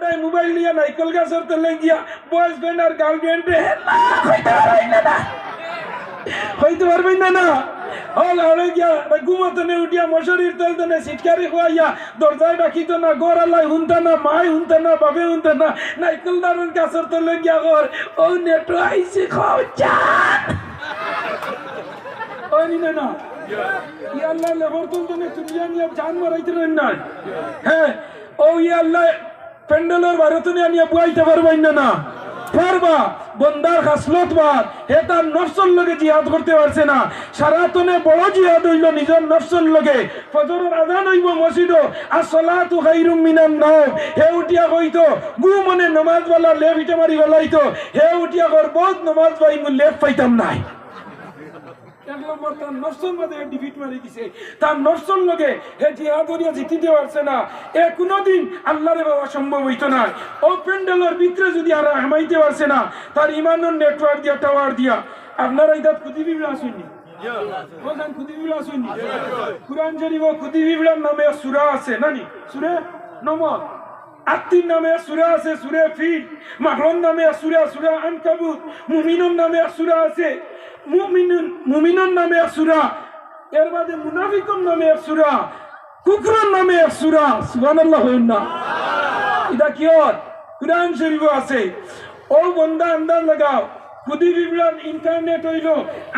ওটাই মোবাইল নিয়ে নাইকল গাছের তলে গিয়া বয়ফ্রেন্ড আর গার্লফ্রেন্ড হইতে পারবেন না ঘুমতনে উঠিয়া মশারির তলতনে সিটকারি খোয়াইয়া দরজায় ডাকিত না গড় আল্লাহ হুনতা না মাই হুনতা না বাপে হুনতা না নাইকল দারুন গাছের তলে গিয়া গর ও নেটো আইছে খাও চান ওই না ইয়া আল্লাহ লেবর তলতনে তুমিয়া নিয়ে জান মারাইতে না হ্যাঁ ও ইয়া আল্লাহ প্যান্ডেলের ভারতনে আনিয়া বুয়াইতে পারবেন না পারবা বন্দার খাসলত বাদ হে তার নফসের লগে জিহাদ করতে পারছে না সারাতনে বড় জিহাদ হইল নিজের নফসের লগে ফজরের আযান হইব মসজিদ আসসালাতু খায়রুম মিনান নাওম হে উঠিয়া কইতো গু মনে নামাজ ওয়ালা লেফ ইটা মারি বলাইতো হে উঠিয়া কর বহুত নামাজ পাই মু লেফ পাইতাম নাই এক নম্বর তার নফসের মধ্যে ডিফিট মারি দিছে তার নফসের লগে হে জিহাদ করিয়া জিতিতে পারছে না এ কোনোদিন আল্লাহরে বাবা সম্ভব হইতো না ও প্যান্ডেলের ভিতরে যদি আর হামাইতে পারছে না তার ইমানের নেটওয়ার্ক দিয়া টাওয়ার দিয়া আপনারা ইদাত খুদি বিবলা শুননি বলেন খুদি বিবলা শুননি কুরআন শরীফ খুদি বিবলার নামে সূরা আছে নানি সূরা নম্বর আত্মীর নামে সূরা আছে সূরা ফিল মাহরুন নামে সূরা আনকাবুত মুমিনুন নামে সূরা আছে মুমিনুন নামে সূরা এর বাদে মুনাফিকুন নামে সূরা কুফরুন নামে সূরা সুবহানাল্লাহ হইন না এটা কি হয় কুরআন শরীফ আছে ও বান্দা আন্দাজ লাগাও খুদি বিবলান ইন্টারনেট হইল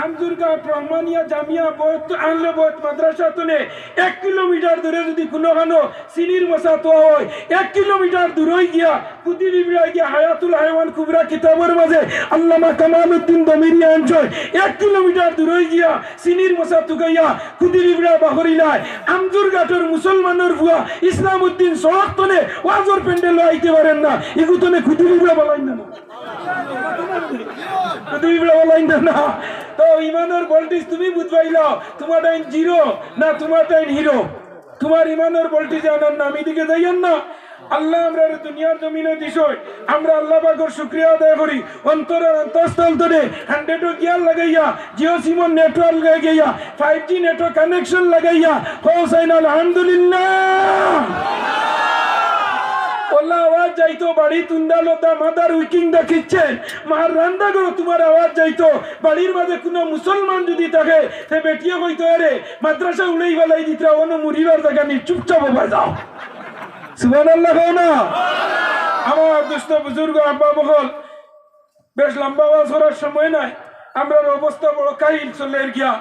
আমজুরঘাট রহমানিয়া জামিয়া বয়ত আনলে বয়ত মাদ্রাসা তনে 1 কিলোমিটার দূরে যদি কোনোখানো সিনির মশা তো হয় 1 কিলোমিটার দূরে গিয়া খুদি বিবলা গিয়া হায়াতুল হায়াওয়ান কুবরা কিতাবের মাঝে আল্লামা কামালউদ্দিন দমিরি আনছয় 1 কিলোমিটার দূরে গিয়া সিনির মশা তুগাইয়া খুদি বিবলা বাহরিলায় আমজুরঘাটের মুসলমানের ভুয়া ইসলামউদ্দিন সওয়াক্তনে ওয়াজর পেন্ডেল আইতে পারেন না ইগুতনে খুদি বিবলা বলাইন না তো ইমানের ভোল্টেজ তুমি বুঝবাইলো তোমার টাইম জিরো না তোমার টাইম হিরো তোমার ইমানের ভোল্টেজ আনার নাম এদিকে যাইয়েন না আল্লাহ আমরা দুনিয়ার জমিনে দিছই আমরা আল্লাহ পাকের শুকরিয়া আদায় করি অন্তরের অন্তঃস্থল থেকে 100 গিয়ার লাগাইয়া জিও সিম নেটওয়ার্ক লাগাইয়া 5G নেটওয়ার্ক কানেকশন লাগাইয়া হোসাইন আলহামদুলিল্লাহ ওলা আওয়াজ যাইতো বাড়ি তুন্দালতা মাদার উইকিং দেখিচ্ছেন মার রান্দা করো তোমার আওয়াজ যাইতো বাড়ির মাঝে কোনো মুসলমান যদি থাকে সে বেটিয়ে কইতো আরে মাদ্রাসা উড়াই বেলাই দিতে অন্য মুড়িবার জায়গা নিয়ে চুপচাপ হয়ে যাও সুবহানাল্লাহ না আমার দুষ্ট বুজুর্গ আব্বা বকল বেশ লম্বা আওয়াজ করার সময় নাই আমরা অবস্থা বড় কাহিল চলে গিয়া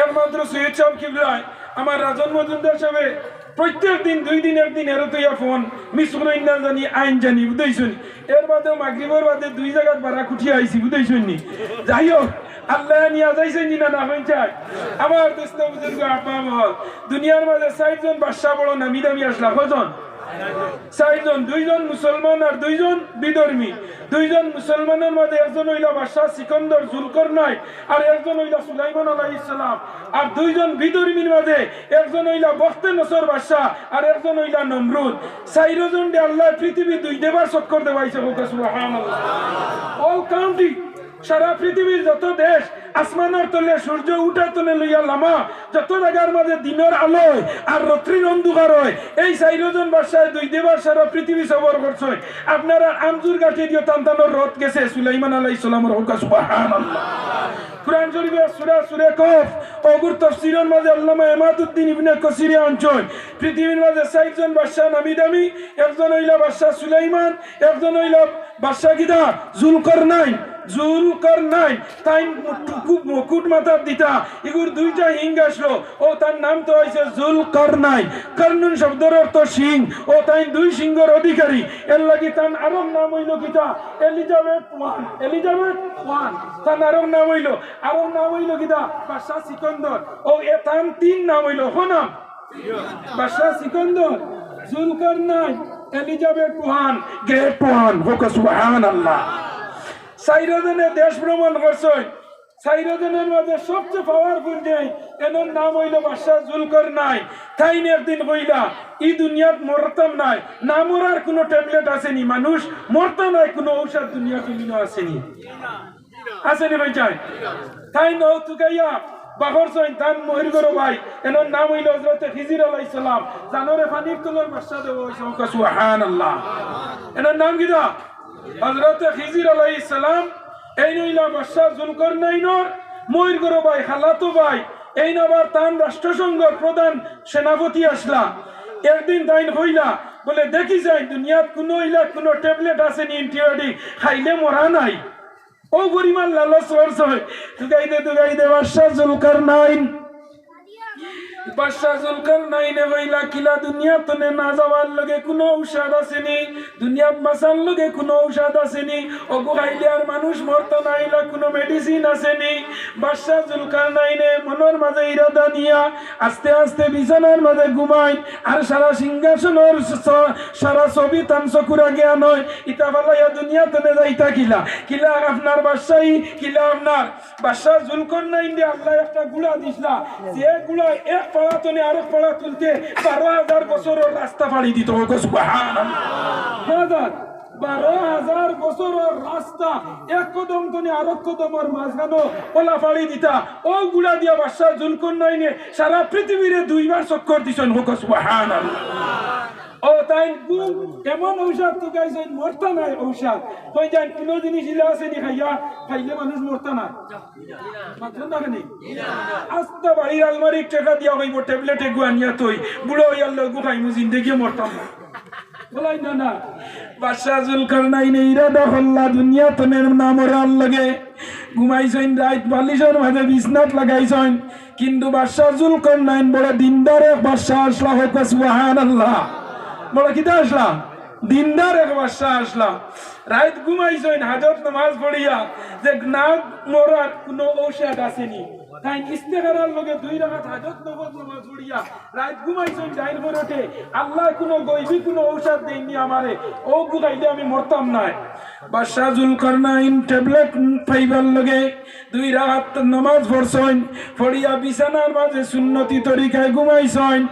একমাত্র সৈয়দ সাহেব কিবলাই আমার রাজন মজুমদার সাহেব প্রত্যেক দিন 2 দিন একদিন এরতইয়া ফোন মিস করেন না জানি আইন জানি বুঝাইছনি এর বাদে মাগরিবের বাদে 2 জায়গা বাড়া খুঁটিয়ে আইছি বুঝাইছনি যাই হোক আল্লাহ নিয়া যাইছেন না না হইছায় আমার দোস্ত বুজুর্গ আপা মহল দুনিয়ার মাঝে 60 জন বাদশা বড় নামি দামি আসলা কজন 60 জন 2 জন মুসলমান আর 2 জন বিধর্মী 2 জন মুসলমানের মধ্যে একজন হইলা বাদশাহ সিকন্দর জুলকারনাইন আর একজন হইলা সুলাইমান আলাইহিস সালাম আর 2 জন বিধর্মীর মধ্যে একজন হইলা বখতে নসর বাদশাহ আর একজন হইলা নমরুদ 4 জন দে আল্লাহ পৃথিবী 2 দেবার চক্কর দেওয়াইছে সুবহানাল্লাহ অল কাউন্টি সারা পৃথিবীর যত দেশ আসমানের তলে সূর্য উঠার তলে লইয়া লামা যত জায়গার মাঝে দিনের আলোয় আর রাত্রির অন্ধকার হয় এই 4 জন বাদশাহ 2 দেবার সারা পৃথিবী সবর করছে আপনারা আমজুর গাছে দিয়ে তান্তানোর রথ গেছে সুলাইমান আলাইহিস সালামের হুকুম সুবহানাল্লাহ কুরআন শরীফের সূরা কফ ওগুর তাফসীরের মাঝে আল্লামা ইমাদউদ্দিন ইবনে কাসির আনছেন পৃথিবীর মাঝে 60 জন বাদশাহ নামি দামি একজন হইলা বাদশাহ সুলাইমান একজন হইলা বাদশাহ গিদা জুলকারনাইন তাই মুকুট মাথার দিতা এগুর 2টা হিং আসলো ও তার নাম তো হইছে জুলকারনাইন কারনুন শব্দের অর্থ সিং ও তাই 2 সিংহের অধিকারী এর লাগি তার আরব নাম হইল কিতা এলিজাবেথ ওয়ান তার আরব নাম হইল কিতা বাদশাহ সিকন্দর ও এ তার 3 নাম হইল হনাম বাদশাহ Sikandar Zulkarnain Elizabeth one great one হোক সুবহানাল্লাহ 4 জনের দেশ ভ্রমণ করছে 4 জনের মধ্যে সবচেয়ে পাওয়ারফুল যে এর নাম হইল বাদশাহ জুলকারনাইন তাই একদিন কইলা এই দুনিয়াত মরতাম নাই না মরার কোনো ট্যাবলেট আসেনি মানুষ মরতা নাই কোনো ঔষধ দুনিয়া জমিনে আসেনি আসেনি ভাই চাই তাই নৌ তুকাইয়া বাহর সইন তান মহির গরো ভাই এনার নাম হইল হযরত খিজির আলাইহিস সালাম জানরে পানির তলর বাদশা দেব হইছে সুবহানাল্লাহ এনার নাম কি দা হযরত খিজির আলাইহিস সালাম এই নইলা বাদশা জুলকারনাইনর মহির গরো ভাই খালাতো ভাই এই নবার তান রাষ্ট্রসংঘ প্রধান সেনাপতি আসলা একদিন তাইন হইলা বলে দেখি যাই দুনিয়াত কোনো ইলা কোনো ট্যাবলেট আছে নি অ্যান্টিবায়োটিক খাইলে মরা নাই ও পরিমাণ লালচ হয় তুগাইতে বাদশা জুলকারনাইন বাদশা জুলকারনাইনে হইলা কিলা দুনিয়া তনে না যাওয়ার লগে কোনো ঔষধ আসেনি দুনিয়াত বাঁচার লগে কোনো ঔষধ আসেনি ওগো খাইলে আর মানুষ মরতো না ইলা কোনো মেডিসিন আসেনি বাদশা জুলকারনাইনে মনের মাঝে ইরাদা নিয়া আস্তে আস্তে বিছানার মাঝে ঘুমায় আর সারা সিংহাসনের সারা ছবি তান চকুর আগে আনয় ইতা ফালাইয়া দুনিয়া তনে যাইতা কিলা কিলা আপনার বাদশাহী কিলা আপনার বাদশা জুলকারনাইন দিয়ে আল্লাহ একটা গুড়া দিছলা যে গুড়া এক পাড়া তনে আরেক পাড়া তুলতে 12,000 বছরের রাস্তা পাড়ি দিত সুবহানাল্লাহ 12,000 বছরের রাস্তা এক কদম তনে আরেক কদমের মাঝখানো ওলা পাড়ি দিতা ও গুড়া দিয়া বাদশা জুলকারনাইনে সারা পৃথিবীরে 2 বার চক্কর দিছেন সুবহানাল্লাহ ও তাই এমন ঔষধ তো গাইছেন মরতা নাই ঔষধ কই যান কোন জিনিস ইলা আছে নি খাইলে মানুষ মরতা না মাত্র না কেন আস্তা বাড়ির আলমারি টাকা দিয়া হইব ট্যাবলেটে গুয়ানিয়া তুই বুড়ো হইয়ার লোক খাইমু জিন্দেগি মরতাম না বলাই না বাদশা জুলকারনাইনে ইরাদা হল্লা দুনিয়া তনের নামরে আল লাগে ঘুমাইছেন রাত বালিশের মাঝে বিছনাত লাগাইছেন কিন্তু বাদশা জুলকারনাইন বড় দিনদার এক বাদশা আসলা হোক সুবহানাল্লাহ বড় কিতা আসলা দিনদার এক বাদশা আসলা রাত ঘুমাইছেন হাজত নামাজ পড়িয়া যে না মরার কোনো ঔষধ আসেনি তাই ইস্তেগারার লগে 2 রাকাত হাজত নামাজ পড়িয়া রাত ঘুমাইছেন ডাইন পরতে আল্লাহ কোনো গয়বি কোনো ঔষধ দেননি আমারে ও গুগাইলে আমি মরতাম না বাদশা জুলকারনাইন ট্যাবলেট পাইবার লগে 2 রাকাত নামাজ পড়ছেন পড়িয়া বিছানার মাঝে সুন্নতি তরিকায় ঘুমাইছেন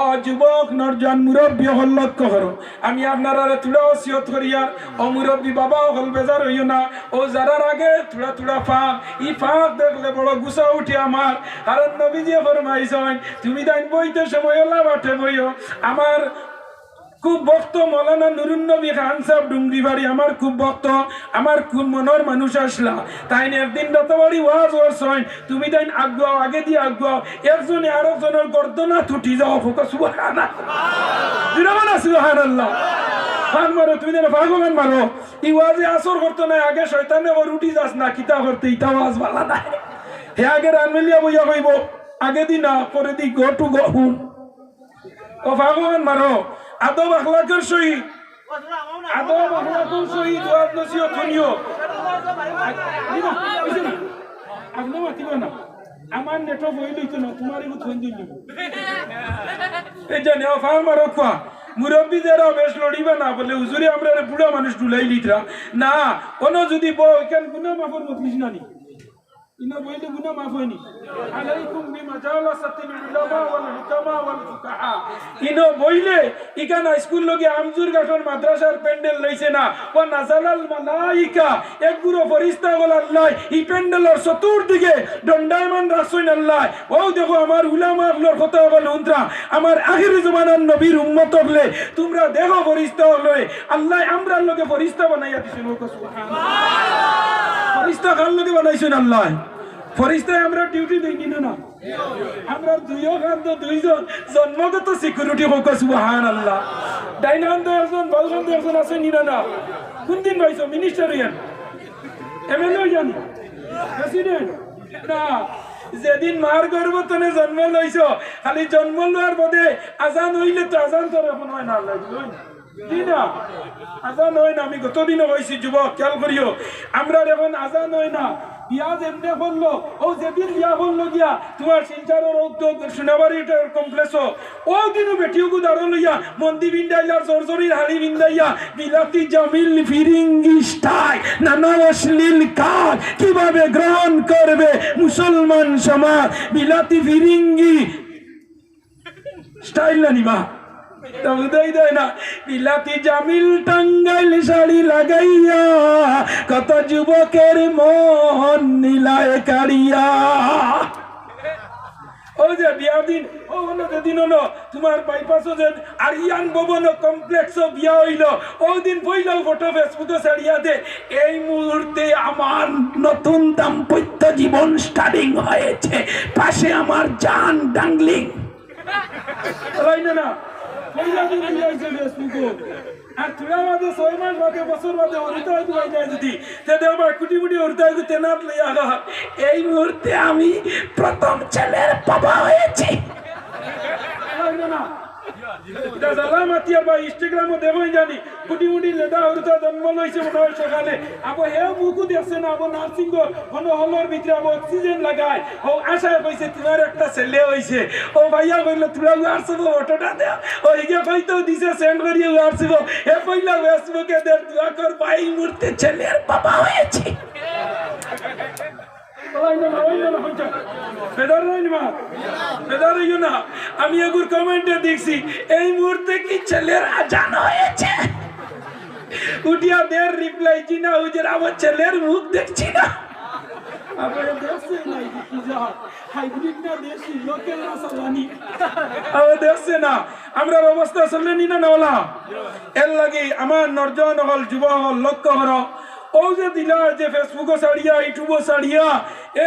ও যুবক নরজান মুরব্বী হল লক্ষ্য করো আমি আপনারা তুলা ওসিয়ত করিয়া ও মুরব্বী বাবা হল বেজার হইও না ও যারার আগে তুলা ফাঁক ই ফাঁক দেখলে বড় গুছা উঠে আমার কারণ নবীজি ফরমাইছেন তুমি তাই বইতে সময় হলা বাটে বইও আমার খুব ভক্ত মৌলানা নুরুন নবী খান সাহেব ডুংরি বাড়ি আমার খুব ভক্ত আমার খুব মনের মানুষ আসলা তাই একদিন রাতাবাড়ি ওয়াজ করছেন তুমি তাই আগুয়াও আগে দিয়ে আগুয়াও একজনে আরেকজনের গর্দনা ছুটি যাও ফোকা সুবহানাল্লাহ দিরামানা সুবহানাল্লাহ ফাগ মারো তুমি যেন ফাগমান মারো ই ওয়াজে আসর করতো না আগে শয়তানে ওর উঠি যাস না কিতা করতে ইটা ওয়াজ ভালো না হে আগে রানমেলিয়া বইয়া কইব আগে দি না পরে দি গো টু গো হুম ও ফাগমান মারো আদব আখলাকের সহিত ওয়াজ নসিহত শুনিও আপনি মাতিব না আমার নেটো বই লইতো না তোমার এগুলো থন দিল এই জানে ও ফাল মারো কোয়া মুরব্বী যারা বেশ লড়িবা না বলে হুজুরে আমরা বুড়া মানুষ ডুলাই লিতরা না কোন যদি বই কেন গুনাহ মাফর মতলিস না নি ইনো বইলে গুনাহ মাফ হয়নি আলাইকুম বিমাজালাসাতিল উলামা ওয়াল হুকামা ওয়াল ফুকাহা ইনো বইলে ইকানা স্কুল লগে আমজুর গাঠন মাদ্রাসার প্যান্ডেল লইছে না ওয়া নাজালাল মালাইকা এক গুরু ফেরেশতা বল আল্লাহ ই প্যান্ডেলের চতুর্দিকে দণ্ডায়মান রাসূল আল্লাহ ও দেখো আমার উলামা গুলোর কথা বল উনরা আমার আখির জামানার নবীর উম্মত হলে তোমরা দেখো ফেরেশতা হলে আল্লাহ আমরার লগে ফেরেশতা বানাইয়া দিছেন সুবহানাল্লাহ ফেরেশতা কার লগে বানাইছেন আল্লাহ ফরিস্তা আমরা ডিউটি দেই না আমরা দুইজন জন্মগত সিকিউরিটি হোক সুবহানাল্লাহ ডাইনান্দ একজন বালগন্দ একজন আছে না কোন দিন ভাইছো মিনিস্টার ইয়ান এমএলএ ইয়ান প্রেসিডেন্ট না যেদিন মার গর্ভতনে জন্ম লইছো খালি জন্ম লওয়ার বাদে আজান হইলে তো আজান তো এখন হয় না লাগলো দিনা আজান হয় না আমি গতদিনও হয়েছি যুবক খেয়াল করিও আমরা এখন আজান হয় না বিয়া যেমনি করলো ও যেদিন বিয়া করলো গিয়া তোমার শিলচরের উদ্যোগ সোনাবাড়ির কমপ্লেক্স ও দিনও বেটিও গুদারো লইয়া মন্দি বিন্দাইলার জর্জরির হাড়ি বিন্দাইয়া বিলাতি জামিল ফিরিঙ্গি স্টাই নানা অশ্লীল কাজ কিভাবে গ্রহণ করবে মুসলমান সমাজ বিলাতি ফিরিঙ্গি স্টাইল না নিবা বিলাতি জামিল টাঙ্গাইল শাড়ি লাগাইয়া কত যুবকের মন নীলায় কাড়িয়া ও যে বিয়ার দিন ও হলো যেদিন হলো তোমার বাইপাসও যে আরিয়ান ভবন কমপ্লেক্সও বিয়া হইল ওই দিন পইলাও ফটো ফেসবুকে ছাড়িয়া দে এই মুহূর্তে আমার নতুন দাম্পত্য জীবন স্টার্টিং হয়েছে পাশে আমার জান ডাংলিং না পইলা দিন বিয়া হইছে ফেসবুকে আর তুলা বাদে 6 মাস বাদে বছর বাদে হরিতা হইতে হয়ে যায় যদি তেদের আমার কুটি মুটি হরিতা হইতে তেনাত লইয়া এই মুহূর্তে আমি প্রথম ছেলের বাবা হয়েছি না এটা জানলাম আতিয়ার বা ইনস্টাগ্রামও দেখোই জানি কুটি মুটি লেদা হরিতা জন্ম লইছে মনে হয় সকালে আবো হে মুকু দেখছে না আবো নার্সিং হলের ভিতরে আবো অক্সিজেন লাগায় ও আশায় কইছে তোমার একটা ছেলে হইছে ও ভাইয়া কইলো তোরা আসব অটোটা দে ও ইগে কইতো দিছে সেন্ড করিয়ে আসব হে কইলা ফেসবুকে দে দোয়া কর ভাই মুহূর্তে ছেলের বাবা হয়েছে আমি এগুর কমেন্টে দেখছি এই মুহূর্তে কি ছেলের আজান হয়েছে উঠিয়া দের রিপ্লাই চিনা হুজুর আমার ছেলের মুখ দেখছি না আমরা অবস্থা চললে নি না ওলা এর লাগে আমার নর্জন হল যুব হল লক্ষ্য করো ও যে দিলা যে ফেসবুকও ছাড়িয়া ইউটিউবও ছাড়িয়া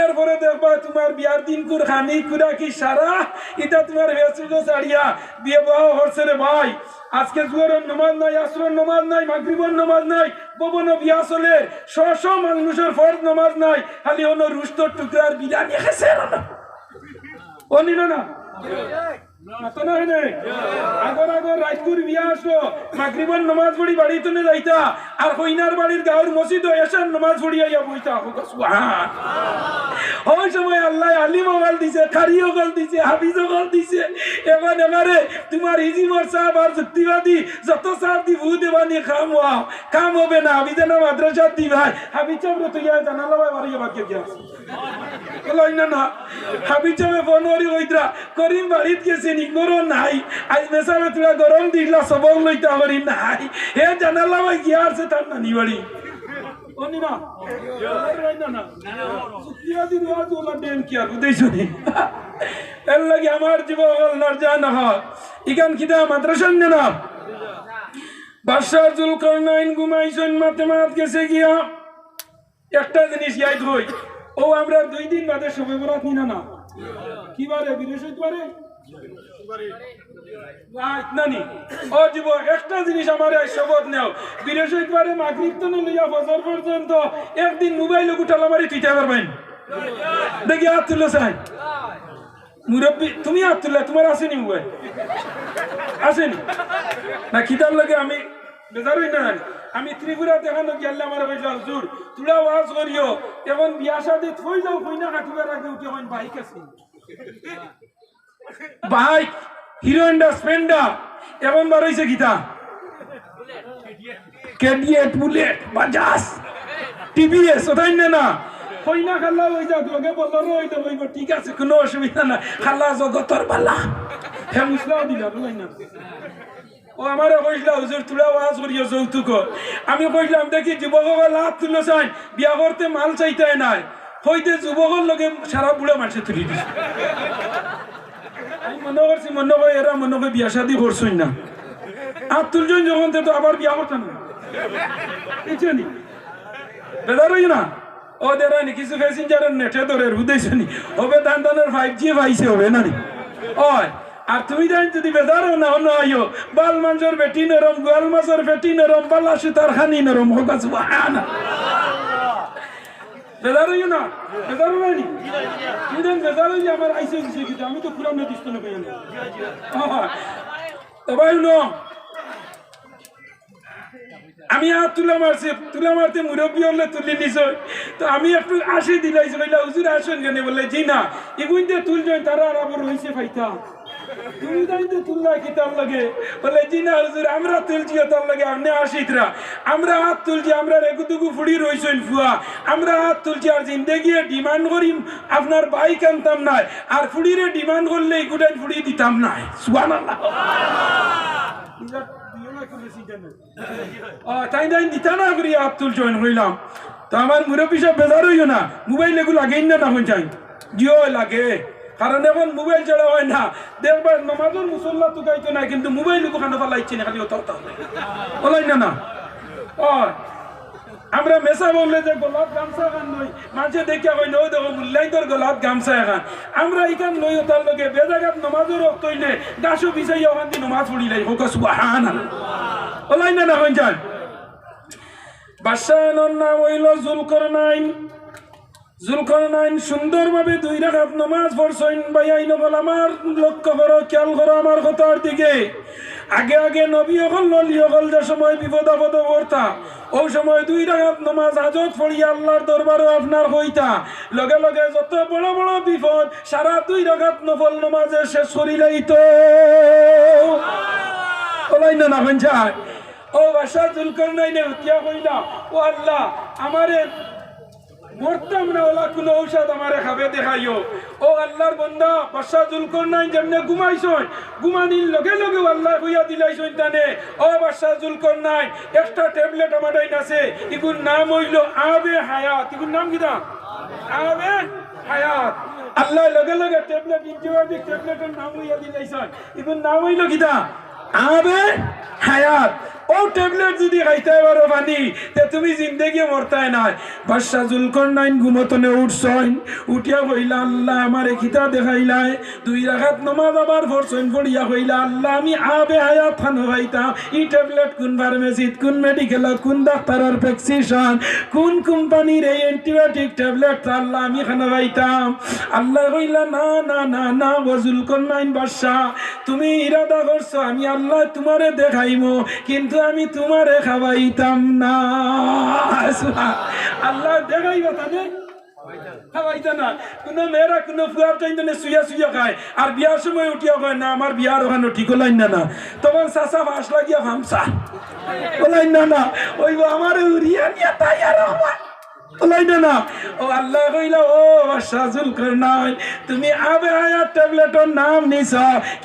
এরপরে দেখবা তোমার বিয়ার দিন কুর খানি কুরা কি সারা এটা তোমার ফেসবুকও ছাড়িয়া বিয়ে বাহ হচ্ছে রে ভাই আজকে জুয়ারের নমাজ নাই আসরের নমাজ নাই মাগরিবের নমাজ নাই ববন বিয়া চলে শ মানুষের ফরজ নমাজ নাই খালি হলো রুস্তর টুকরার বিরিয়ানি খেছে ও নিল না আগর রাজপুর বিয়া আসলো মাগরিবের নমাজ পড়ি বাড়িতে যাইতা আর কইনার বাড়ির গাঁর মসজিদ এসার নমাজ পড়িয়া বইতা ওই সময় আল্লাহ আলিম গাল দিছে কারিও গাল দিছে হাফিজও গাল দিছে এবার এবারে তোমার হিজিবর সাহেব আর যুক্তিবাদী যত সাহেব দি ভূ দেবানি কাম হওয়া কাম হবে না আমি যেন মাদ্রাসার দি ভাই হাবিজ সাহেব তো ইয়া জানালা ভাই বাড়ি বাকি গিয়া না হাবিজ সাহেব ফোন করি কইতরা করিম বাড়িত গেছে নিগরো নাই আজ মেসাবে তোরা গরম দিলা সবক লইতা পারি নাই হে জানালা ভাই গিয়া আছে তার নানি বাড়ি ওনি না না সুতিয়াদি রিওয়াজ ওলা দেন কি আর বুঝাইছো নি এর লাগি আমার জীবন নরজান হয় ইকান কিদা মাদ্রাসা না বাদশাহ জুলকারনাইন ঘুমাইছেন মাতেমাত গেছে গিয়া একটা জিনিস ইয়াদ হই ও আমরা 2 দিন বাদে শবে বরাত নিনা না কি বারে বৃহস্পতিবারে নানি ও জীব একটা জিনিস আমার শপথ নেও বৃহস্পতিবারে মাগরিব তো লইয়া ফজর পর্যন্ত একদিন মোবাইল উঠালা মারি তুইতে পারবেন দেখি হাত তুলো চাই মুরব্বী তুমি হাত তুললে তোমার আসেনি মোবাইল আসেনি না খিদার লাগে আমি বেজার হই না আমি ত্রিপুরা দেখানো গেলে আমার কইলা হুজুর তুলা ওয়াজ করিও এখন বিয়া শাদি থই যাও কইনা কাটিবার আগে উঠে হইন বাইক আছে বাইক হিরো হন্ডা স্প্লেন্ডার এখন বার হইছে গীতা কেডিএট বুলেট বাজাজ টিভিএস ওটাই না কইনা খাল্লা হই যা তোকে বললো হইতে হইব ঠিক আছে কোনো অসুবিধা না খাল্লা জগতর বালা হে মুসলাও দিলা বুঝাই না ও আমারে কইলা হুজুর তুলা ওয়াজ করিও যৌতুক আমি কইলাম দেখি যুবকরা লাভ তুলো চাই বিয়া করতে মাল চাইতে নাই হইতে যুবকর লগে সারা বুড়া মানুষে তুলি দিছে আমি মনে করছি মনে হয় এরা মনে হয় বিয়া শাদি করছই না আর তুলজন যখন তো আবার বিয়া করতাম না বুঝছনি বেদার হই না ও দেরানি কিছু প্যাসেঞ্জারের নেটে ধরে উদেছনি হবে দান্দানের 5G পাইছে হবে না ওই আর তুমি জান যদি বেদারও না হলো আইও বাল মাঞ্জর বেটি নরম গোয়াল মাছের বেটি নরম বালা সুতার খানি নরম হোক সুবহানাল্লাহ বেদার হইও না বেদার হইনি ইদেন বেদার হই আমার আইছে দিছে আমি তো পুরানো দিস্ত না কইনা তবে নো আমি আর তুলা মারতে মুরব্বী হলে তুলি নিছ তো আমি একটু আসি দিলাইছি কইলা হুজুর আসেন কেন বলে জি না এগুইতে তুলজন তারা আর আবার হইছে ফাইতা তুমি যাইতে তুললা কিতাব লাগে বলে জি না হুজুর আমরা তুলছি তার লাগে আপনি আসিতরা আমরা হাত তুলছি আমরা রেগুতুকু ফুড়ি রইছেন ফুয়া আমরা হাত তুলছি আর জিন্দেগি ডিমান্ড করি আপনার বাইক আনতাম না আর ফুড়িরে ডিমান্ড করলে এগুটাই ফুড়ি দিতাম না সুবহানাল্লাহ তাই তাই দিতা না করি আব্দুল জয়েন হইলাম তো আমার মুরব্বী সব বেজার হইও না মোবাইল এগুলো লাগেই না তখন চাই জিও লাগে কারণ এখন মোবাইল ছাড়া হয় না দেখবার নমাজের মুসল্লা তো গাইতো না কিন্তু মোবাইল ওখানে ফেলাইছি না খালি ওটা বলাই না আমরা মেসা বললে যে গোলাপ গামছা খান নই মাঝে দেখে হয় নই দেখো মূল্যাই তোর গোলাপ গামছা খান আমরা এখান নই তার লগে বেজাগাত নমাজের রক্ত হইলে গাছও বিছাই ওখান দিয়ে নমাজ পড়িলাই হোক সুবহানাল্লাহ বলাই না হয়ে যান বাদশাহর নাম হইল জুলকারনাইন সুন্দরভাবে 2 রাকাত নামাজ পড়ছেন ভাই আইনো বল আমার লক্ষ্য করো খেয়াল করো আমার কথার দিকে আগে আগে নবী হল নলি হল যে সময় বিপদ আপদ পড়তা ওই সময় 2 রাকাত নামাজ হাজত পড়িয়া আল্লাহর দরবারও আপনার হইতা লগে লগে যত বড় বড় বিপদ সারা 2 রাকাত নফল নামাজে শেষ করিলেই তো বলাই না হয়ে যায় ও বাদশাহ জুলকারনাইনে উঠিয়া কইলা ও আল্লাহ আমারে মরতাম না ওলা কোনো ঔষধ আমারে খাবে দেখাইও ও আল্লাহর বান্দা বাদশাহ জুলকারনাইন যেমনে ঘুমাইছন ঘুমানির লগে লগে আল্লাহ হইয়া দিলাইছন তানে ও বাদশাহ জুলকারনাইন একটা ট্যাবলেট আমাদের আছে ইগুর নাম হইল আবে হায়াত ইগুর নাম কি দা আবে হায়াত আল্লাহ লগে লগে ট্যাবলেট ইনটিবায়োটিক ট্যাবলেটের নাম হইয়া দিলাইছন ইগুর নাম হইল কি দা আবে হায়াত ও ট্যাবলেট যদি খাইতে পারো পানি তে তুমি জিন্দেগি মরতায় নাই বাদশাহ জুলকারনাইন ঘুমতনে উঠছন উঠিয়া কইলা আল্লাহ আমারে খিতা দেখাইলাই 2 রাকাত নামাজ আবার পড়ছন পড়িয়া কইলা আল্লাহ আমি আবে হায়াত খানো পাইতাম ই ট্যাবলেট কোন ফার্মেসিত কোন মেডিকেল কোন ডাক্তারের প্রেসক্রিপশন কোন কোম্পানির এই অ্যান্টিবায়োটিক ট্যাবলেট আল্লাহ আমি খানো পাইতাম আল্লাহ কইলা না না না না জুলকারনাইন বাদশাহ তুমি ইরাদা করছো আমি আল্লাহ তোমারে দেখাইমো কিন্তু আমি তোমারে খাওয়াইতাম না আল্লাহ দেখাইবা তানে খাওয়াইতা না কোন মেয়েরা কোন ফুয়ার টাইম শুয়া শুয়া খায় আর বিয়ার সময় উঠিয়া কয় না আমার বিয়ার ওখানে ঠিক হলাইন না তখন চাষা ফাঁস লাগিয়া ভামসা বলাইন না ওই আমার উড়িয়া নিয়ে তাই আর না ও আল্লাহ কইলা ও বাদশাহ জুলকারনাইন তুমি আবে হায়াত ট্যাবলেটের নাম নিছ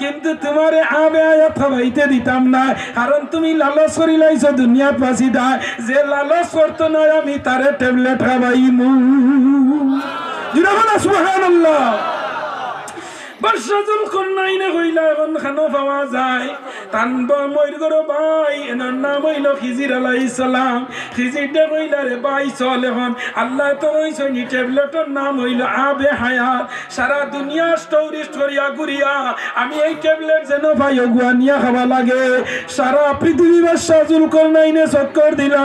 কিন্তু তোমারে আবে হায়াত খাওয়াইতে দিতাম না কারণ তুমি লালচ করি লাইছো দুনিয়াত বাঁচি দা যে লালচ করতো না আমি তারে ট্যাবলেট খাওয়াইমু জিরাবানা সুবহানাল্লাহ বাদশাহ জুলকারনাইনে কইলা এখন খানো পাওয়া যায় তানবা মইর গরো ভাই এনার নাম হইল খিজির আলাইহিস সালাম খিজিরটা কইলা রে ভাই চল এখন আল্লাহ তো কইছে নি ট্যাবলেটের নাম হইল আবে হায়াত সারা দুনিয়া স্টোরিস্ট করিয়া ঘুরিয়া আমি এই ট্যাবলেট যেন ভাই গুয়ানিয়া খাওয়া লাগে সারা পৃথিবী বাদশাহ জুলকারনাইনে চক্কর দিলা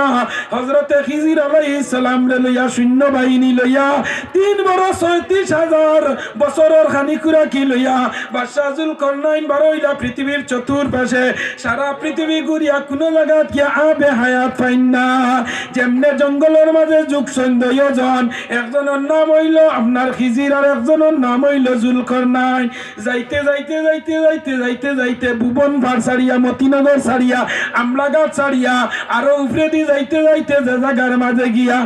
হযরতে খিজির আলাইহিস সালাম রে লইয়া সৈন্য বাহিনী লইয়া 3 বছর 36,000 বছরের খানিকুরা কি লইয়া বাদশাহ জুলকারনাইন বারইলা পৃথিবীর চতুর্পাশে সারা পৃথিবী ঘুরিয়া কোন জায়গাত গিয়া আবে হায়াত পাইন না যেমনে জঙ্গলের মাঝে যুগ সন্দেহজন একজনের নাম হইল আপনার খিজির আর একজনের নাম হইল জুলকারনাইন যাইতে যাইতে যাইতে যাইতে যাইতে যাইতে ভুবন ভার ছাড়িয়া মতিনগর ছাড়িয়া আমলাঘাট ছাড়িয়া আরো উপরে দিয়ে যাইতে যাইতে যে জায়গার মাঝে গিয়া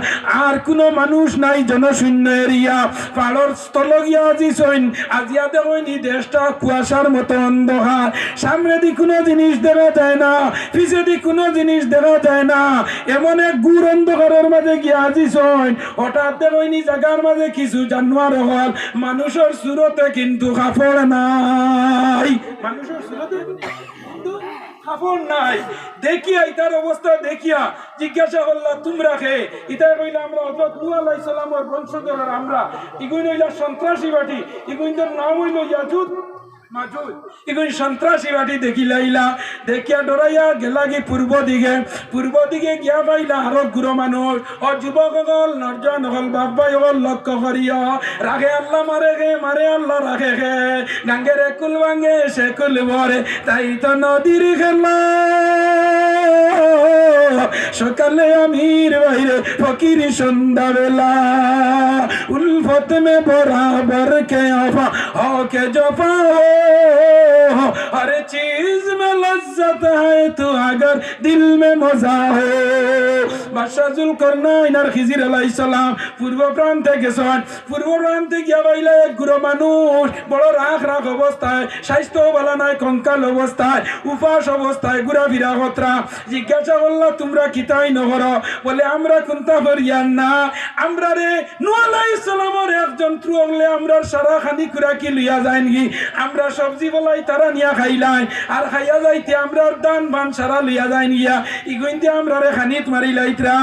আর কোনো মানুষ নাই জনশূন্য এরিয়া পাহাড়ের স্থল গিয়া আজিছইন আজিয়া দেখইনি দেশটা কুয়াশার মতো অন্ধকার সামনে দি কোনো জিনিস দেখা যায় না পিছে দি কোনো জিনিস দেখা যায় না এমন এক গুড় অন্ধকারের মাঝে গিয়া আজিছইন হঠাৎ দেখইনি জায়গার মাঝে কিছু জানোয়ার হল মানুষের সুরতে কিন্তু কাপড় নাই মানুষের সুরতে কাপড় নাই দেখিয়া ইতার অবস্থা দেখিয়া জিজ্ঞাসা করলা তোমরা খে ইতা কইলা আমরা হযরত নূহ আলাইহিস সালামের বংশধর আমরা ইগুন হইলা সন্ত্রাসী বাটি ইগুনদের নাম হইল ইয়াজুজ মাজুজ ইগুন সন্ত্রাসী বাটি দেখিলাইলা দেখিয়া ডরাইয়া গেলাগি পূর্ব দিকে গিয়া পাইলা আরো গুরু মানুষ ও যুবক হল নর্জন হল বাবাই হল লক্ষ্য করিয়া রাখে আল্লাহ মারে আল্লাহ রাখে গে গাঙ্গের কুল ভাঙ্গে সে কুল ভরে তাই তো নদীর খেলা সকালে আমির বাইরে ফকির সন্ধ্যা বেলা উলফত মে বরাবর কে আফা हो के जो पाओ हर चीज में लज्जत है तो अगर दिल में मजा हो বাদশাহ জুলকারনাইন আর খিজির আলাইহিস সালাম পূর্ব প্রান্তে গেছেন। পূর্ব প্রান্তে গিয়া বাইলা এক গুরু মানুষ বড় রাখ রাখ অবস্থায়, স্বাস্থ্য ভালো নাই, কঙ্কাল অবস্থায়, উপাস অবস্থায় ঘুরাফিরা কতরা। জিজ্ঞাসা করলা তোমরা কিতাই নহর? বলে আমরা কোনটা করিয়ান না, আমরা রে নূহ আলাইহিস সালামের একজন ত্রু হলে আমরা সারা খানি কুরাকি লইয়া যায় নাকি? আমরা সবজি বলাই তারা নিয়া খাইলাই, আর খাইয়া যাইতে আমরা দান বান সারা লইয়া যায় নিয়া ইগইতে আমরা রে খানিত মারি লাইতরা।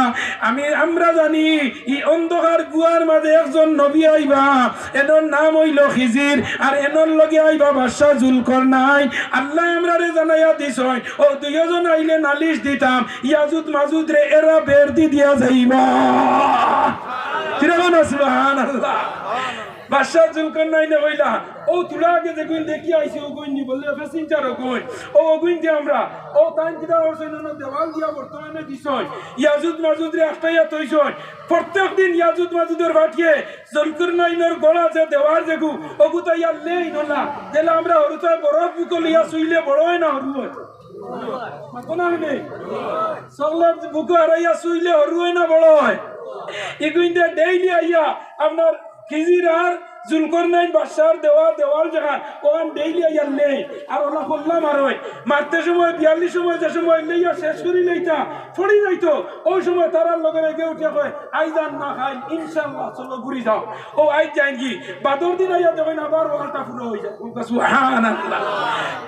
আমরা জানি ই অন্ধকার গুয়ার মাঝে একজন নবী আইবা, এনর নাম হইল খিজির, আর এনর লগে আইবা বাদশাহ জুলকারনাইন। আল্লাহ আমরা রে জানাইয়া দিছ ও দুইজন আইলে নালিশ দিতাম, ইয়াজুদ মাজুদ রে এরা বের দি দিয়া যাইবা। সুবহানাল্লাহ। বাদশাহ জুলকারনাইনে কইলা ও তুলা আগে যে গুণ দেখি আইছি ও গুণ নি বললে ফেসিনচার গুণ ও গুণ দি আমরা ও তাইন কিটা হইছে না দেওয়াল দিয়া বর্তমানে দিছই ইয়াজুদ মাজুদ রে আস্তাইয়া তৈছই। প্রত্যেক দিন ইয়াজুদ মাজুদের বাটিয়ে জুলকারনাইনের গলা যে দেওয়ার যেগু ওগু তো ইয়া লেই নলা যেলা আমরা হরুতা বরফ বুকলিয়া সুইলে বড় হয় না হরু হয় মাকনা হইনে সকলের বুক হারাইয়া সুইলে হরু হয় না বড় হয়। এগুইন দে ডেইলি আইয়া আপনার খিজির আর জুলকারনাইন বাদশাহর দেওয়াল জায়গা ওখান ডেইলি আইয়ার নেই আর ওলা করলাম আর ওই মারতে সময় 42 সময় যে সময় লইয়া শেষ করি লইতা ফড়ি যাইতো ওই সময় তারার লগে রেগে উঠে কয় আই যান না খাই ইনশাআল্লাহ চলো ঘুরি যাও। ও আই যাই কি বাদর দিন আইয়া দেখেন আবার ওয়ালটা পুরো হয়ে যায়। সুবহানাল্লাহ।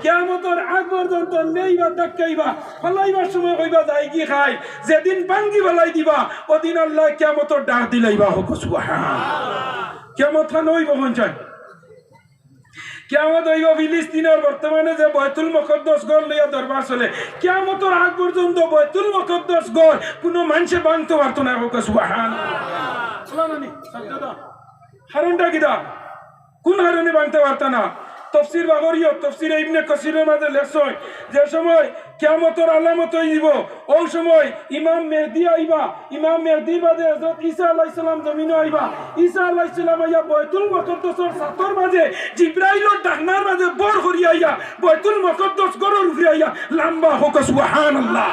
কিয়ামতের আগ পর্যন্ত নেইবা ধাক্কাইবা ফলাইবার সময় কইবা যাই কি খাই, যেদিন ভাঙ্গি ফলাই দিবা ওদিন আল্লাহ কিয়ামতের ডাক দিলাইবা। হোক সুবহানাল্লাহ। কিয়ামত হইব পঞ্চায়, কিয়ামত হইব ফিলিস্তিনের বর্তমানে যে বাইতুল মুকদ্দাস গড় লইয়া দরবার চলে, কিয়ামতের আগ পর্যন্ত বাইতুল মুকদ্দাস গড় কোনো মানুষে ভাঙতে পারতো না। হোক সুবহানাল্লাহ। কারণটা কিটা? কোন কারণে ভাঙতে পারত না? তফসির বাগরিয় তফসির ইবনে কাসিরের মাঝে লেখছয় যে সময় কিয়ামতের আলামত হইব ওই সময় ইমাম মেহদি আইবা, ইমাম মেহদি বাদে হযরত ঈসা আলাইহিস সালাম জমিনে আইবা। ঈসা আলাইহিস সালাম আইয়া বাইতুল মুকদ্দাসের ছাতর মাঝে জিবরাইলের ডাকনার মাঝে বর করিয়া আইয়া বাইতুল মুকদ্দাস গড়ের উপরে আইয়া লম্বা। হোক সুবহানাল্লাহ।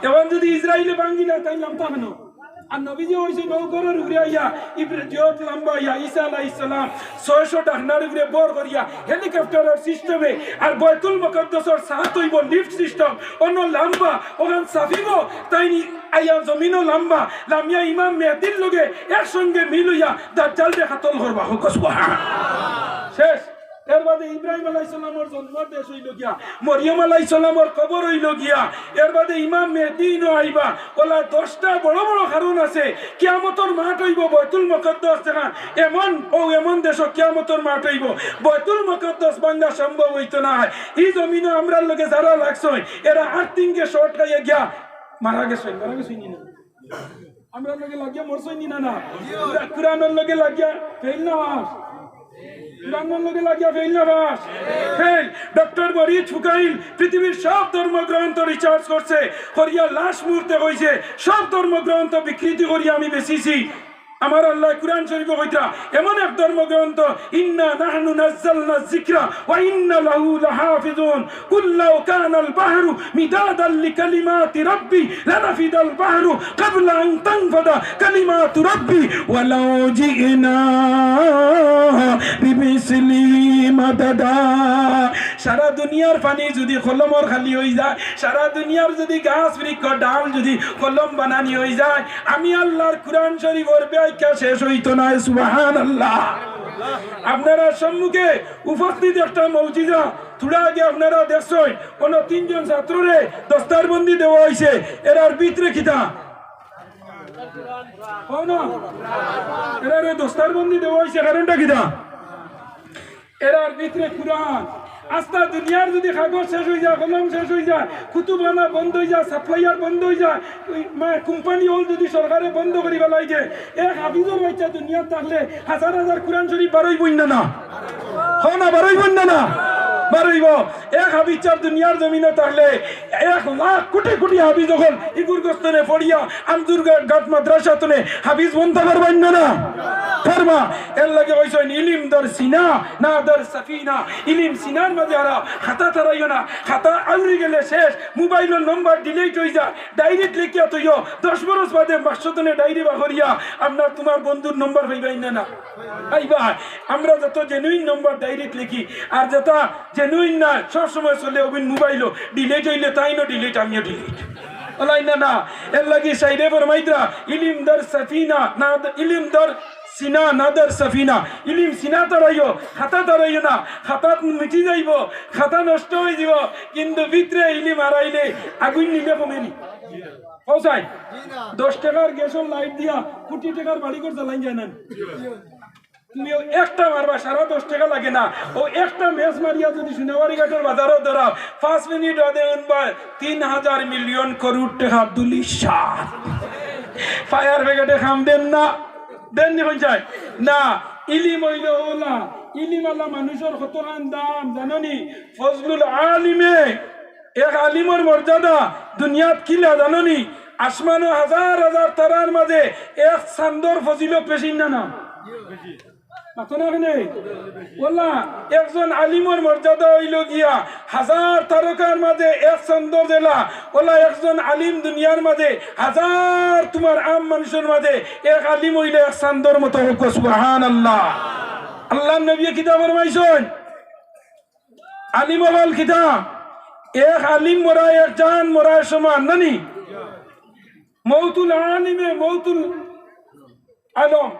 এখন যদি ইসরাইলে ভাঙ্গি না তাই লম্বা কেন? আর নবীজি হইছে নৌকরের উপরে আইয়া ইব্রাহিম লম্বা আইয়া ঈসা আলাইহিস সালাম 600 ডাকনার উপরে বর করিয়া হেলিকপ্টারের সিস্টেমে আর বাইতুল মুকদ্দাসের সাত হইব লিফট সিস্টেম অন্য লম্বা ওখান সাফিব তাই আইয়া জমিনও লম্বা লামিয়া ইমাম মেহদির লগে একসঙ্গে মিলইয়া দাজ্জাল রে কাতল করবা। হোক সুবহানাল্লাহ। শেষ। এর বাদে ইব্রাহিম আলাইহিস সালামের জন্মের দেশ হইল গিয়া, মরিয়ম আলাইহিস সালামের কবর হইল গিয়া, এর বাদে ইমাম মেহদি ন আইবা। ওলা 10টা বড় বড় কারণ আছে। কিয়ামতের মাঠ হইব বাইতুল মুকদ্দাস জায়গা এমন দেশ কিয়ামতের মাঠ হইব বাইতুল মুকদ্দাস ভাঙা সম্ভব হইতো না। এই জমিনে আমরার লগে যারা লাগছই এরা 8 দিনকে শর্ট খাইয়া গিয়া মারা গেছই নি না? আমরা লগে লাগিয়া মরছই নি না? না কুরআনের লগে লাগিয়া ফেল না বাস, কুরআনের লগে লাগিয়া ফেল না বাস ফেল। ডক্টর মরিজ ফুকাইল পৃথিবীর সব ধর্মগ্রন্থ রিসার্চ করছে করিয়া লাশ মুহূর্তে কইছে সব ধর্মগ্রন্থ বিকৃতি করিয়া আমি বেশিছি। আমার আল্লাহ কুরআন শরীফে কইতা এমন এক ধর্মগ্রন্থ ইন্না নাহনু নাযালনা যিকরা ওয়া ইন্না লাহু লাহাফিজুন কুল লাউ কানাল বাহরু মিদাদাল লিকালিমাতি রাব্বি লানাফিদাল বাহরু ক্বাবলা আন তানফাদা কালিমাতু রাব্বি ওয়া লাউ জিনা বিমিসলি মাদাদা। সারা দুনিয়ার পানি যদি কলমর খালি হয়ে যায়, সারা দুনিয়ার যদি গাছ বৃক্ষ ডাল যদি কলম বানানি হয়ে যায়, আমি আল্লাহর কুরআন শরীফের ব্যাখ্যা শেষ হইতো না। সুবহানাল্লাহ। আপনারা সম্মুখে উপস্থিত একটা মৌজিজা থোড়া আগে আপনারা দেখছেন কোন 3 জন ছাত্ররে দস্তারবন্দি দেওয়া হয়েছে। এরার ভিতরে কিতা এরারে দস্তারবন্দি দেওয়া হয়েছে কারণটা কিতা? এরার ভিতরে কুরআন। আস্তা দুনিয়ার যদি কাগজ শেষ হয়ে যায়, কলম শেষ হয়ে যায়, কুতুবানা বন্ধ হয়ে যায়, সাপ্লাইয়ার বন্ধ হয়ে যায়, কোম্পানি হল যদি সরকারে বন্ধ করি বেলায় যে এক হাফিজের বাচ্চা দুনিয়ার থাকলে হাজার হাজার কুরআন শরীফ বারোই বইন না? হ্যাঁ না বারোই বইন না? মারইব এক হাবিজ চার দুনিয়ার জমিনে থাকলে 1,00,000 কোটি কোটি হাবিজ যখন ইগুরগস্তনে পড়িয়া আমজুর গাত মাদ্রাসা তনে হাবিজ বনতে পারবেন না ফরমা এর লাগে হইছেন ইলম দর সিনা না দর সাফিনা ইলম সিনার মাঝে আর খাতা তারাইও না খাতা আউরি গেলে শেষ মোবাইলের নম্বর ডিলিট হয়ে যায় ডাইরেক্ট লিখিয়া তৈও 10 বছর বাদে বাক্সতনে ডাইরি বাহরিয়া আপনার তোমার বন্ধুর নম্বর পাইবাই না পাইবা আমরা যত জেনুইন নম্বর ডাইরেক্ট লিখি আর যেটা জেনুইন না সব সময় চলে ওবিন মোবাইলও ডিলিট হইলে তাই না ডিলিট আমিও ডিলিট না এর লাগি সাইডে ফরমাইদরা ইলম দর সাফিনা না ইলম দর সিনা নাদার সাফিনা ইলিম সিনা তারাইও খাতা তারাইও না খাতা মিটি যাইব খাতা নষ্ট হয়ে যাব কিন্তু ভিতরে ইলিম হারাইলে আগুন নিলে কমেনি পৌঁছাই 10 টাকার গ্যাসের লাইট দিয়া কোটি টাকার বাড়ি করে জ্বালাই যায় না তুমি একটা মারবা সারা 10 টাকা লাগে না ও একটা ম্যাচ মারিয়া যদি সোনাবাড়ি ঘাটের বাজারও ধরাও 5 মিনিট বাদে উনবা 3,000 মিলিয়ন করোড় টাকা দুলি শাহ ফায়ার ব্রিগেডে খাম দেন না দেননি পঞ্চায়েত না ইলিম হইল ওলা ইলিম আল্লাহ মানুষের কতখান দাম জাননি ফজলুল আলিমে এক আলিমের মর্যাদা দুনিয়াত কিলা জাননি আসমানো হাজার হাজার তারার মাঝে এক চান্দর ফজিলত বেশি না একজন আলিমর মর্যাদা হইল গিয়া হাজার তারকার মাঝে এক চন্দর জেলা ওলা একজন আলিম দুনিয়ার মাঝে হাজার তোমার আম মানুষের মাঝে এক আলিম হইলে এক চন্দর মতো হোক সুবহানাল্লাহ আল্লাহ নবী কিতাব ফরমাইছেন আলিম হল কিতাব এক আলিম মরা এক জান মরা সমান নানি মৌতুল আলিমে মৌতুল আলম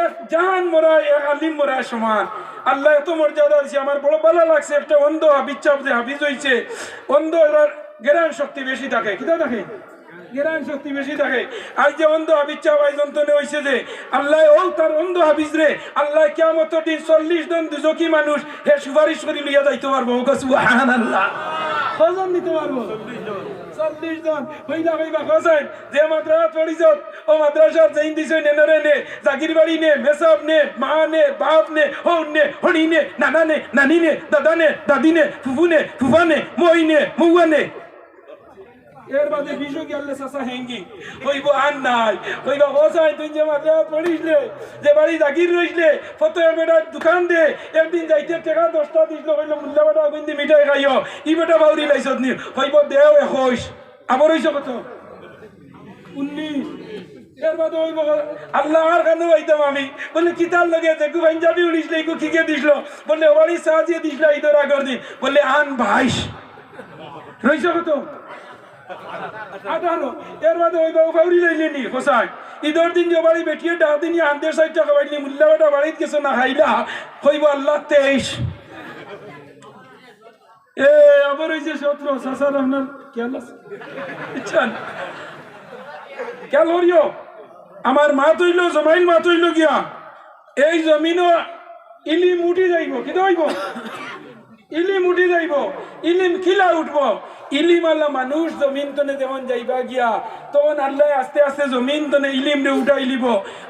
এক জাহান মরায় এক আলিম মরায় সমান আল্লাহ এত মর্যাদা দিয়েছে আমার বড় ভালো লাগছে একটা অন্ধ হাবিজ চাপ যে হাবিজ হয়েছে অন্ধ জ্ঞান শক্তি বেশি থাকে কিতা থাকে জ্ঞান শক্তি বেশি থাকে আজ যে অন্ধ হাবিজ চাপ আয়োজনে হয়েছে যে আল্লাহ ও তার অন্ধ হাবিজ রে আল্লাহ কিয়ামতের দিন 40 জন দুজকি মানুষ হে সুপারিশ করে লিয়া যাইতে পারবো সুবহানাল্লাহ কজন দিতে পারবো 40 জন হইলা হইবা কজন যে মাদ্রাসা পড়িছ ও মাদ্রাসার জাইন দিছে নেনরে নে জাগির বাড়ি নে মেসাব নে মা নে বাপ নে হন নে হনি নে নানা নে নানি নে দাদা নে দাদি নে ফুফু নে ফুফা নে মই নে মুয়া নে এর বাদে বিশু কি আল্লাহ সাসা হেঙ্গি হইব আর নাই হইবা কজন তুই যে মাদ্রাসা পড়িছলে যে বাড়ি জাগির রইছলে ফতোয়া বেটার দোকান দে একদিন যাইতে টাকা 10টা দিছলো কইলো মুল্লা বেটা গন্দি মিঠাই খাইও ই বেটা বাউরি লাইছত নি হইব দেও 21 আবার হইছ কত 19 এর বাদে হইব আল্লাহ আর কেন হইতাম আমি বলে কিতার লগে দেখু পাঞ্জাবি উড়িছলে ইকু কিকে দিছলো বলে ওবাড়ি সাজিয়ে দিছলা ইদর আগর দিন বলে আন 22 রইছ কত 18 এর বাদে হইব বাউরি লাইলেনি হোসাই ঈদের দিন যে বাড়ি বেটিয়ে ডাক দিনই আন্দের 60 টাকা বাইলি মুল্লা বেটা বাড়িত কিছু না খাইলা হইব আল্লাহ 23 এ আবার হইছে 17 সাসার আপনার খেয়াল আছে ইচ্ছান খেয়াল হরিও আমার মা তৈল জমাইল মা তৈল গিয়া এই জমিনও ইলিম উঠি যাইব কি হইব ইলিম উঠি যাইব ইলিম খিলা উঠব ইলিম আল্লাহ মানুষ জমিন তনে যেমন যাইবা গিয়া তখন আল্লাহ আস্তে আস্তে জমিন তনে ইলিম রে উঠাই লিব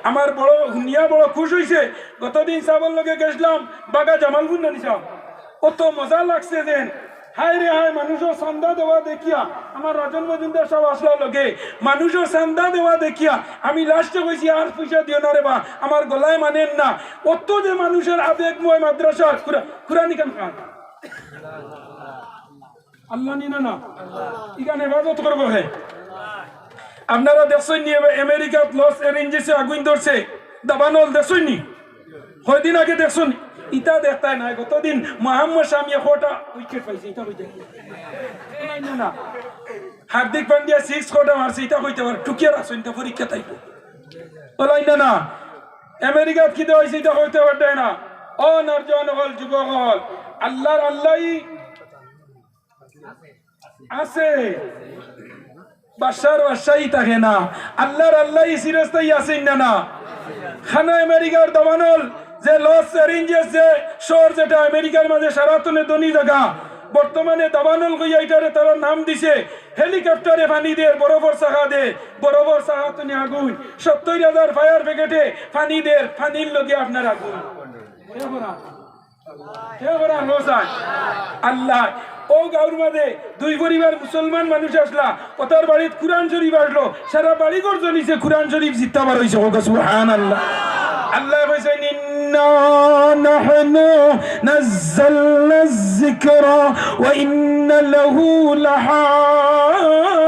আমার বড় হুনিয়া বড় খুশ হইছে গতদিন সাবল লগে গেছিলাম বাগা জামালপুর নানি সাহেব কত মজা লাগছে দেন হায় রে হায় মানুষের চান্দা দেওয়া দেখিয়া আমার রাজন মজুমদার সব আসলা লগে মানুষের চান্দা দেওয়া দেখিয়া আমি লাস্টে কইছি আর পয়সা দিও না রে বা আমার গলায় মানেন না অত যে মানুষের আবেগময় মাদ্রাসা কুরআন কান খান আল্লাহ নিনা না ইখানে হেফাজত করবো হে আপনারা দেখছেন নি আমেরিকাত লস এঞ্জেলসে আগুন ধরছে দাবানল দেখছেন নি কয়দিন আগে দেখছেন ইটা দেখতাই না গতদিন মোহাম্মদ শামি কোটা উইকেট পাইছে ইটা কইতে না হার্দিক পান্ডিয়া 6 কোটা মারছে ইটা কইতে পারে টুকিয়া রাখছেন তা পরীক্ষা তাইবো বলাই না আমেরিকাত কি দেওয়া হইছে ইটা কইতে পারে না ও নরজন হল যুবক হল আল্লাহর আল্লাহই আছে বাসার বাসাই থাকে না আল্লাহর আল্লাহই সিরাস্তাই আছেন না খানা আমেরিকার দাবানল যে লস এঞ্জেলস যে শহর যেটা আমেরিকার মাঝে সারাতনে ধনী জায়গা বর্তমানে দাবানল কইয়া এটারে তারা নাম দিছে হেলিকপ্টারে পানি দে বরফর সাহা দে বরফর সাহা তনে আগুন 70,000 ফায়ার ব্রিগেডে পানি দে পানির লগে আপনার আগুন কে করা রোজা আল্লাহ ও গাঁর মাঝে দুই পরিবার মুসলমান মানুষ আসলা ওতার বাড়িত কুরআন শরীফ আসলো সারা বাড়ি ঘর জ্বলিছে কুরআন শরীফ জিত্তাবার হইছে ওগো সুবহানাল্লাহ আল্লাহ কইছেন ইন্না নাহনু নাযালনা যিকরা ওয়া ইন্না লাহু লাহাফিজুন